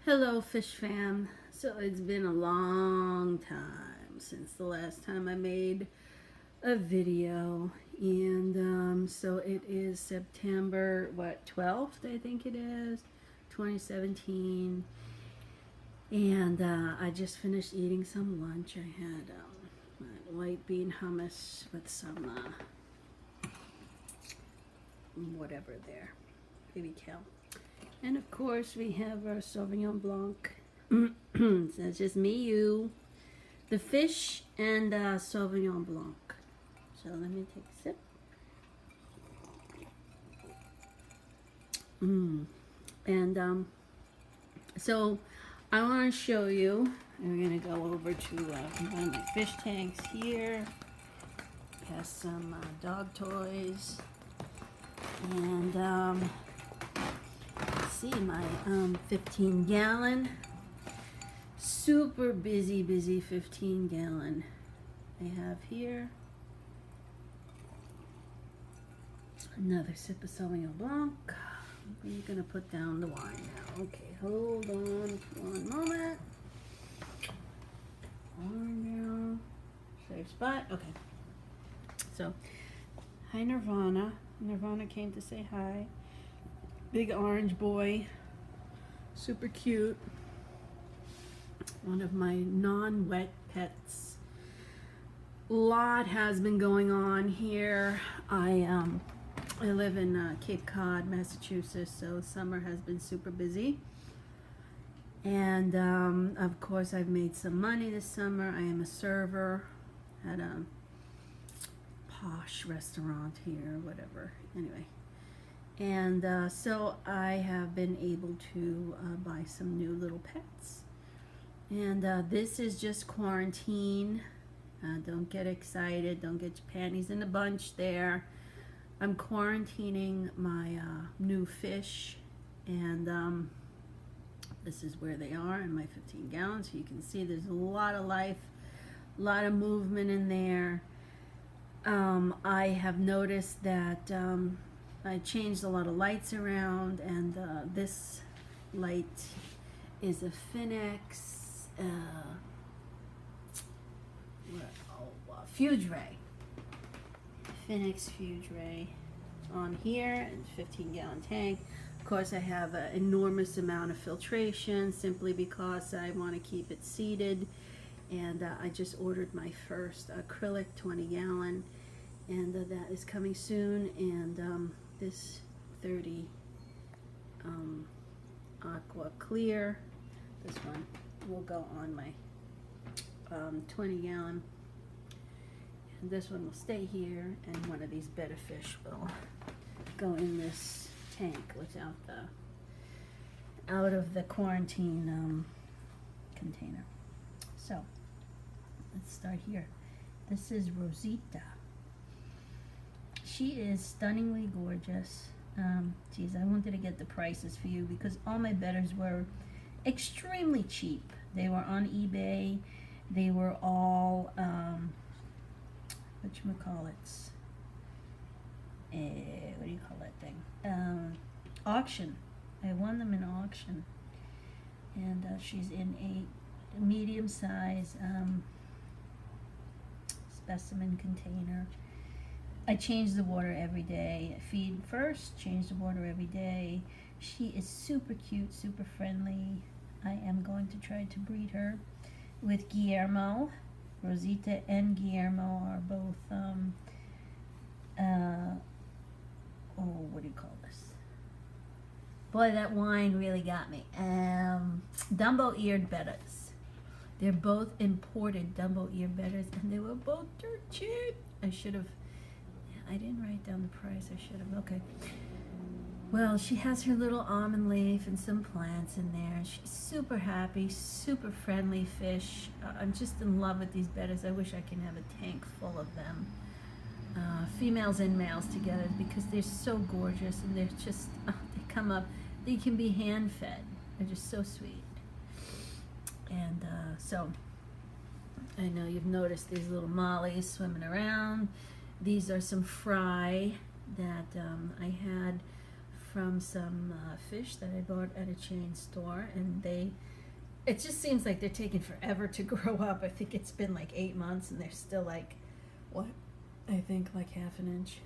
Hello, fish fam. So it's been a long time since the last time I made a video, and so it is September 12th, I think it is, 2017, and I just finished eating some lunch. I had white bean hummus with some whatever there, baby kale. And of course, we have our Sauvignon Blanc. So it's just me, you, the fish, and Sauvignon Blanc. So let me take a sip. And so I want to show you. We're gonna go over to one of my fish tanks here. Has some dog toys, and see my 15-gallon, super busy 15-gallon I have here. Another sip of Sauvignon Blanc. We're gonna put down the wine now. Okay, hold on one moment. Wine down. Safe spot. Okay. So, hi Nirvana. Nirvana came to say hi. Big orange boy, super cute. One of my non-wet pets. A lot has been going on here. I live in Cape Cod, Massachusetts, so summer has been super busy. And of course, I've made some money this summer. I am a server at a posh restaurant here, whatever. Anyway. And so I have been able to buy some new little pets. And this is just quarantine. Don't get excited. Don't get your panties in a bunch there. I'm quarantining my new fish. And this is where they are in my 15 gallons. So you can see there's a lot of life, a lot of movement in there. I have noticed that I changed a lot of lights around, and this light is a Phoenix Fuge Ray. Phoenix Fuge Ray on here, and 15-gallon tank. Of course, I have an enormous amount of filtration simply because I want to keep it seated. And I just ordered my first acrylic 20-gallon, and that is coming soon. And this 30 aqua clear, this one will go on my 20-gallon, and this one will stay here, and one of these betta fish will go in this tank without the out of the quarantine container. So let's start here. This is Rosita. She is stunningly gorgeous. Geez, I wanted to get the prices for you because all my betters were extremely cheap. They were on eBay. They were all, whatchamacallits? What do you call that thing? Auction. I won them in auction. And she's in a medium size specimen container. I change the water every day. Feed first, change the water every day. She is super cute, super friendly. I am going to try to breed her with Guillermo. Rosita and Guillermo are both, what do you call this? Boy, that wine really got me. Dumbo-eared bettas. They're both imported Dumbo-eared bettas, and they were both dirt cheap. I didn't write down the price. I should have. Okay. Well, she has her little almond leaf and some plants in there. She's super happy, super friendly fish. I'm just in love with these bettas. I wish I can have a tank full of them. Females and males together because they're so gorgeous, and they're just, they come up. They can be hand-fed. They're just so sweet. And so I know you've noticed these little mollies swimming around. These are some fry that I had from some fish that I bought at a chain store, and it just seems like they're taking forever to grow up. I think it's been like 8 months, and they're still like, what? I think like half an inch.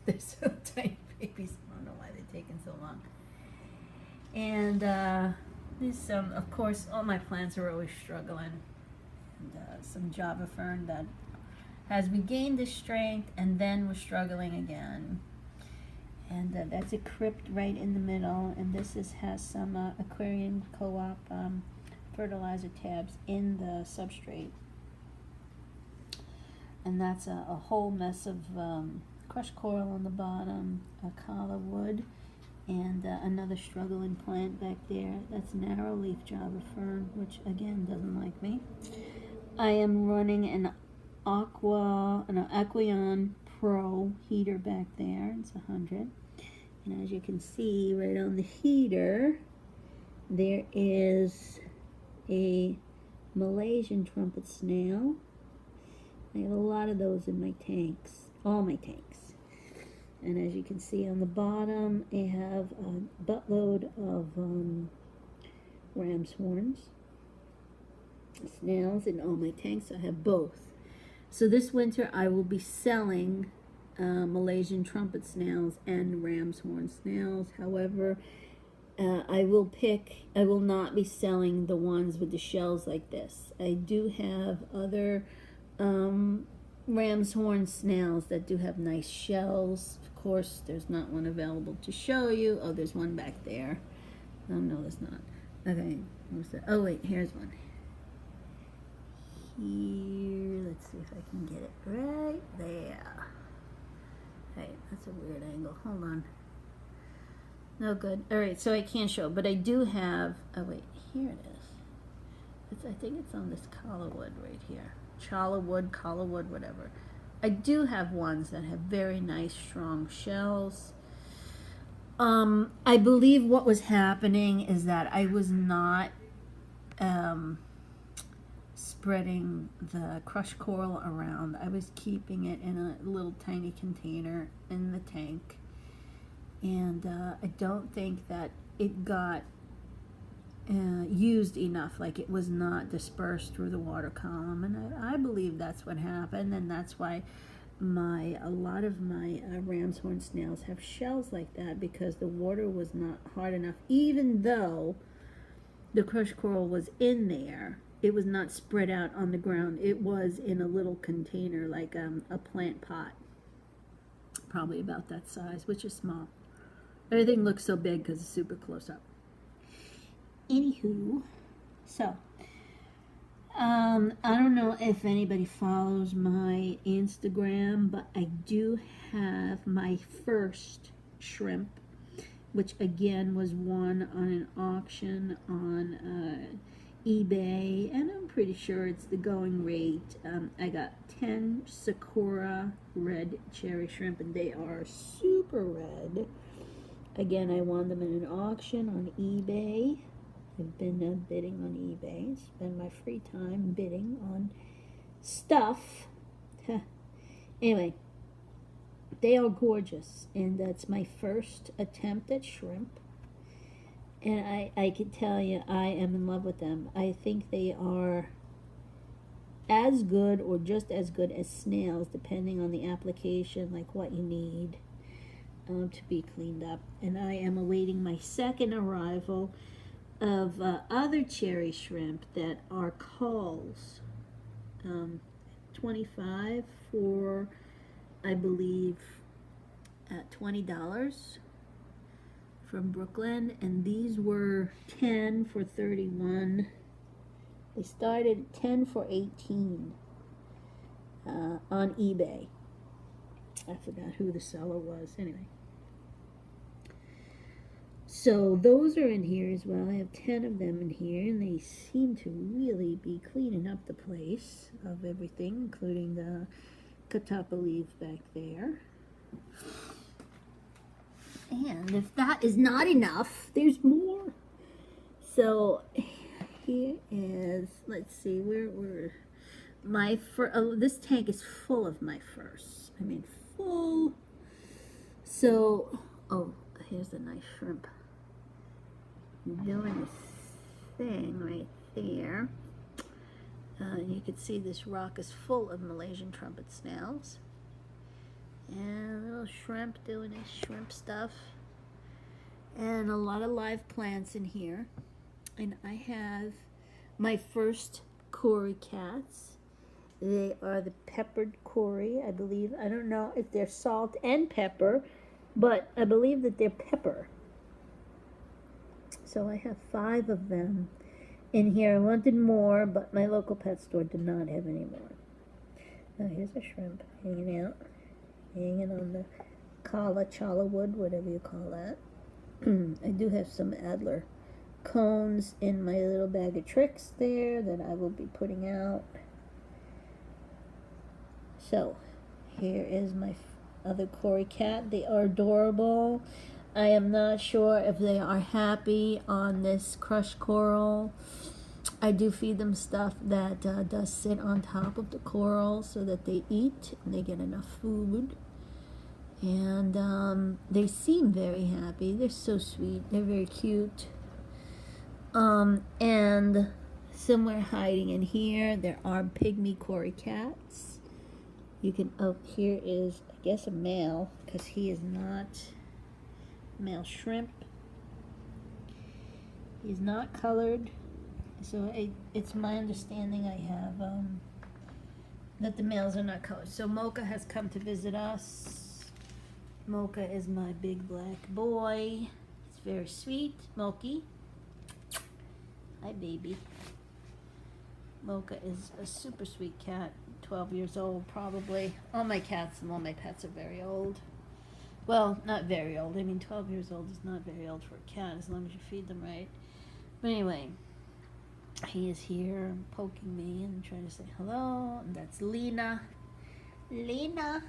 They're so tiny babies. I don't know why they're taking so long. And there's some, of course, all my plants are always struggling. And some Java fern that has regained its strength and then was struggling again. And that's a crypt right in the middle. And this has some aquarium co-op fertilizer tabs in the substrate. And that's a whole mess of crushed coral on the bottom, a calla wood, and another struggling plant back there. That's narrow leaf Java fern, which again doesn't like me. I am running an Aqueon Pro heater back there. It's 100. And as you can see right on the heater, there is a Malaysian trumpet snail. I have a lot of those in my tanks, all my tanks. And as you can see on the bottom, I have a buttload of ram's horns, snails in all my tanks. I have both. So this winter I will be selling Malaysian trumpet snails and ram's horn snails. However, I will not be selling the ones with the shells like this. I do have other ram's horn snails that do have nice shells. Of course, there's not one available to show you. Oh, there's one back there. Oh, no, there's not. Okay, what's that? Oh, wait, here's one. Here, let's see if I can get it right there. Hey, that's a weird angle. Hold on. No good. All right, so I can't show, but I do have, oh, wait, here it is. I think it's on this calla wood right here. Chala wood, whatever. I do have ones that have very nice strong shells. I believe what was happening is that I was not spreading the crushed coral around. I was keeping it in a little tiny container in the tank, and I don't think that it got used enough, like it was not dispersed through the water column, and I believe that's what happened, and that's why a lot of my ram's horn snails have shells like that, because the water was not hard enough. Even though the crushed coral was in there, it was not spread out on the ground. It was in a little container, like a plant pot, probably about that size, which is small. Everything looks so big because it's super close up. Anywho, so I don't know if anybody follows my Instagram, but I do have my first shrimp, which again was won on an auction on eBay, and I'm pretty sure it's the going rate. I got 10 Sakura red cherry shrimp, and they are super red. Again, I won them in an auction on eBay. I've been bidding on eBay. Spend my free time bidding on stuff. Anyway, they are gorgeous, and that's my first attempt at shrimp. And I can tell you, I am in love with them. I think they are as good or just as good as snails, depending on the application, like what you need to be cleaned up. And I am awaiting my second arrival of other cherry shrimp that are culls. 25 for, I believe, $20 from Brooklyn, and these were 10 for 31. They started at 10 for 18 on eBay. I forgot who the seller was. Anyway, so those are in here as well. I have 10 of them in here, and they seem to really be cleaning up the place of everything, including the catappa leaf back there. And if that is not enough, there's more. So here is, let's see, where my this tank is full of my furs. I mean, full. So, oh, Here's a nice shrimp doing this thing right there. You can see this rock is full of Malaysian trumpet snails. And little shrimp doing his shrimp stuff. And a lot of live plants in here. And I have my first Cory cats. They are the peppered Cory, I believe. I don't know if they're salt and pepper, but I believe that they're pepper. So I have 5 of them in here. I wanted more, but my local pet store did not have any more. Now here's a shrimp hanging out, hanging on the chala wood, whatever you call that. I do have some Adler cones in my little bag of tricks there that I will be putting out. So here is my other Cory cat. They are adorable. I am not sure if they are happy on this crushed coral. I do feed them stuff that does sit on top of the coral so that they eat and they get enough food. And they seem very happy. They're so sweet. They're very cute. And somewhere hiding in here, there are pygmy Cory cats. You can, oh, here is, I guess, a male, because he is not male shrimp. He's not colored. So it's my understanding I have that the males are not colored. So Mocha has come to visit us. Mocha is my big black boy. He's very sweet. Moki. Hi, baby. Mocha is a super sweet cat. 12 years old, probably. All my cats and all my pets are very old. Well, not very old. I mean, 12 years old is not very old for a cat as long as you feed them right. But anyway, he is here poking me and trying to say hello. And that's Lena. Lena.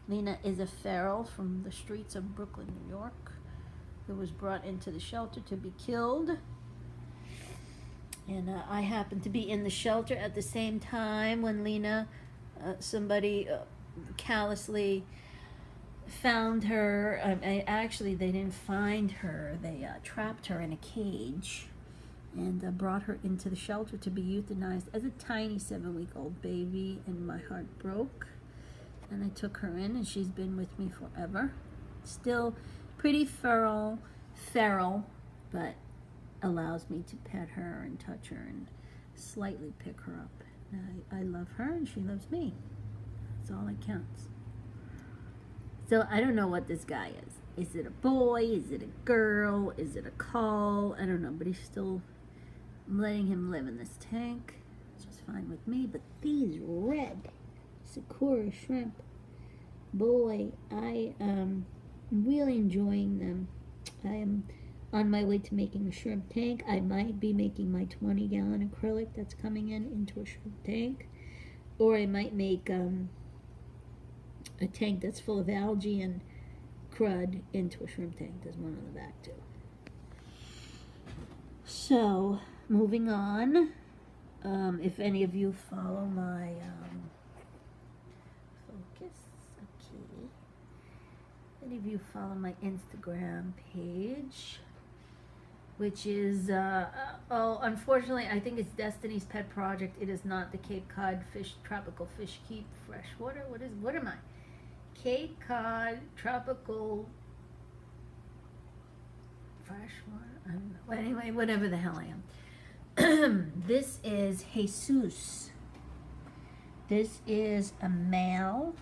Lena is a feral from the streets of Brooklyn, New York, who was brought into the shelter to be killed. And I happened to be in the shelter at the same time when Lena, somebody callously found her. Actually, they didn't find her. They trapped her in a cage and brought her into the shelter to be euthanized as a tiny 7-week-old baby, and my heart broke. And I took her in, and she's been with me forever. Still pretty feral, but allows me to pet her and touch her and slightly pick her up. I love her, and she loves me. That's all that counts. So I don't know what this guy is. Is it a boy? Is it a girl? Is it a call? I don't know, but he's still letting him live in this tank, which is fine with me. But these red Sakura shrimp, boy, I am really enjoying them. I am on my way to making a shrimp tank. I might be making my 20-gallon acrylic that's coming into a shrimp tank, or I might make a tank that's full of algae and crud into a shrimp tank. There's one on the back too. So moving on, if any of you follow my any of you follow my Instagram page, which is unfortunately I think it's Destiny's Pet Project. It is not the Cape Cod Tropical Fish Keep Freshwater. What am I? Cape Cod Tropical Freshwater? I don't know. Well, anyway, whatever the hell I am. This is Jesus. This is a male,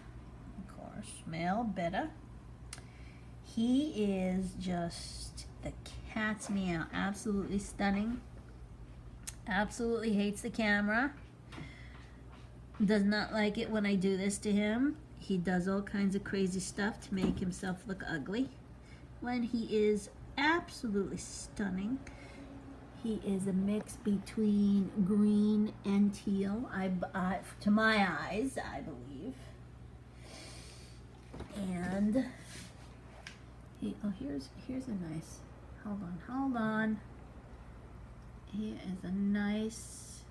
of course, male betta. He is just the cat's meow. Absolutely stunning. Absolutely hates the camera. Does not like it when I do this to him. He does all kinds of crazy stuff to make himself look ugly, when he is absolutely stunning. He is a mix between green and teal, to my eyes, I believe. And here's a nice, hold on. Here is a nice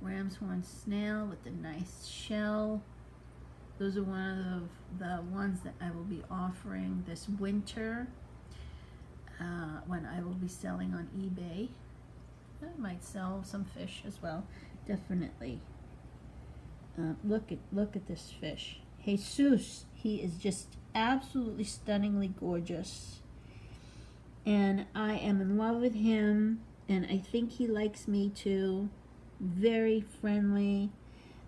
ram's horn snail with a nice shell. Those are one of the ones that I will be offering this winter. when I will be selling on eBay. I might sell some fish as well, definitely. Look at this fish, Jesus. He is just absolutely stunningly gorgeous, and I am in love with him, and I think he likes me too. Very friendly,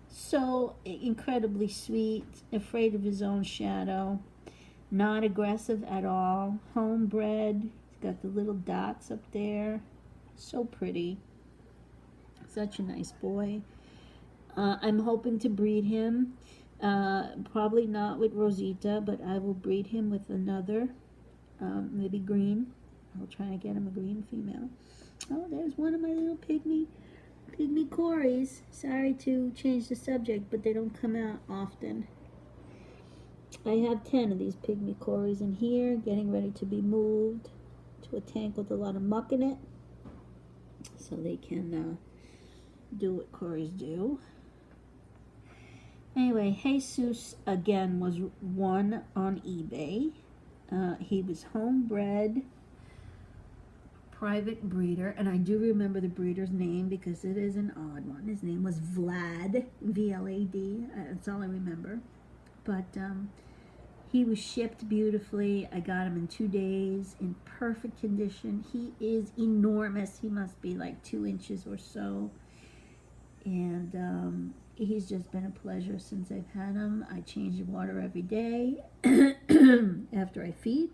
so incredibly sweet, afraid of his own shadow, not aggressive at all, homebred. He's got the little dots up there, so pretty, such a nice boy. I'm hoping to breed him, probably not with Rosita, but I will breed him with another, maybe green. I'll try to get him a green female. Oh, there's one of my little pygmy cories. Sorry to change the subject, but they don't come out often. I have 10 of these pygmy cories in here, getting ready to be moved to a tank with a lot of muck in it, so they can do what cories do. Anyway, Jesus again was one on eBay. He was homebred, private breeder, and I do remember the breeder's name because it is an odd one. His name was Vlad, V-L-A-D. That's all I remember. But he was shipped beautifully. I got him in 2 days in perfect condition. He is enormous. He must be like 2 inches or so. And he's just been a pleasure since I've had him. I change the water every day after I feed.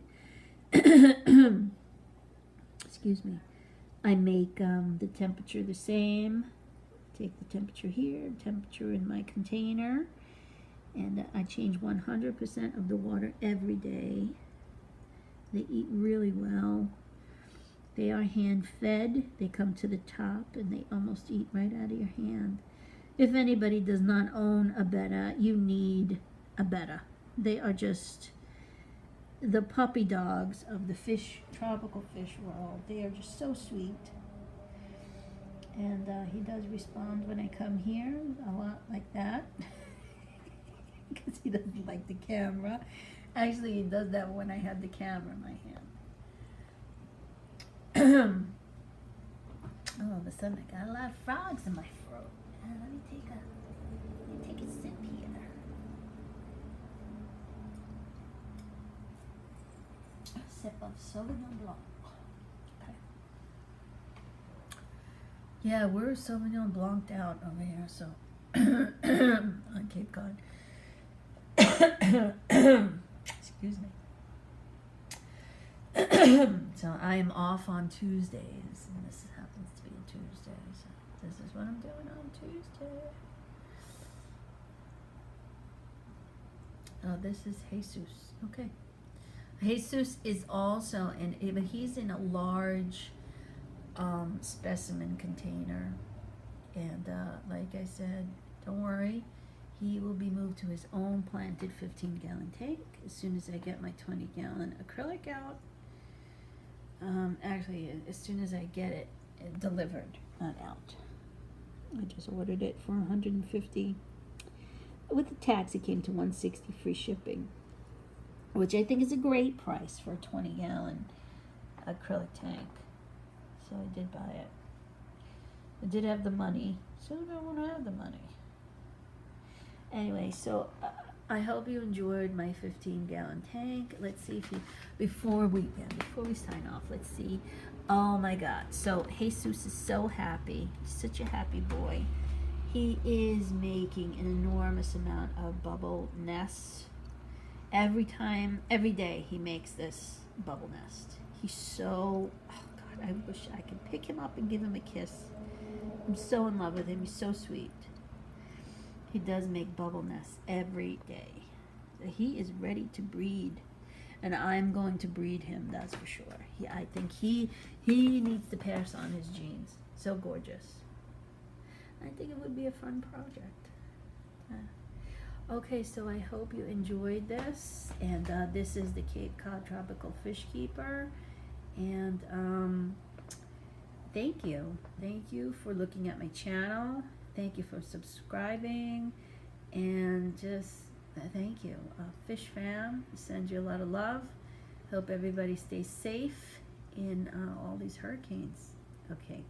Excuse me. I make the temperature the same. Take the temperature here, temperature in my container, and I change 100% of the water every day. They eat really well. They are hand fed. They come to the top and they almost eat right out of your hand. If anybody does not own a betta, you need a betta. They are just the puppy dogs of the tropical fish world. They are just so sweet. And he does respond when I come here, a lot like that. Because he doesn't like the camera. Actually, he does that when I have the camera in my hand. All of a sudden, I got a lot of frogs in my throat. Let me take a sip here. A sip of Sauvignon Blanc. Okay. Yeah, we're Sauvignon Blanc'd out over here, so on Cape Cod. Excuse me. So I am off on Tuesdays, and this happens to be a Tuesday, so this is what I'm doing on Tuesday. Oh, this is Jesus. Okay. Jesus is also but he's in a large specimen container, and like I said, don't worry, he will be moved to his own planted 15-gallon tank as soon as I get my 20-gallon acrylic out. Actually, as soon as I get it delivered, not out. I just ordered it for $150. With the tax, it came to $160 free shipping, which I think is a great price for a 20-gallon acrylic tank. So I did buy it. I did have the money, so I don't want to have the money. Anyway, so I hope you enjoyed my 15-gallon tank. Let's see if before we sign off, let's see. Oh my God. So Jesus is so happy. He's such a happy boy. He is making an enormous amount of bubble nests. Every day he makes this bubble nest. He's so, oh God, I wish I could pick him up and give him a kiss. I'm so in love with him. He's so sweet. He does make bubble nests every day. So he is ready to breed. And I'm going to breed him, that's for sure. I think he needs to pass on his genes. So gorgeous. I think it would be a fun project. Okay, so I hope you enjoyed this. And this is the Cape Cod Tropical Fish Keeper. And thank you. Thank you for looking at my channel. Thank you for subscribing, and just thank you. Fish fam, send you a lot of love. Hope everybody stays safe, in all these hurricanes. Okay,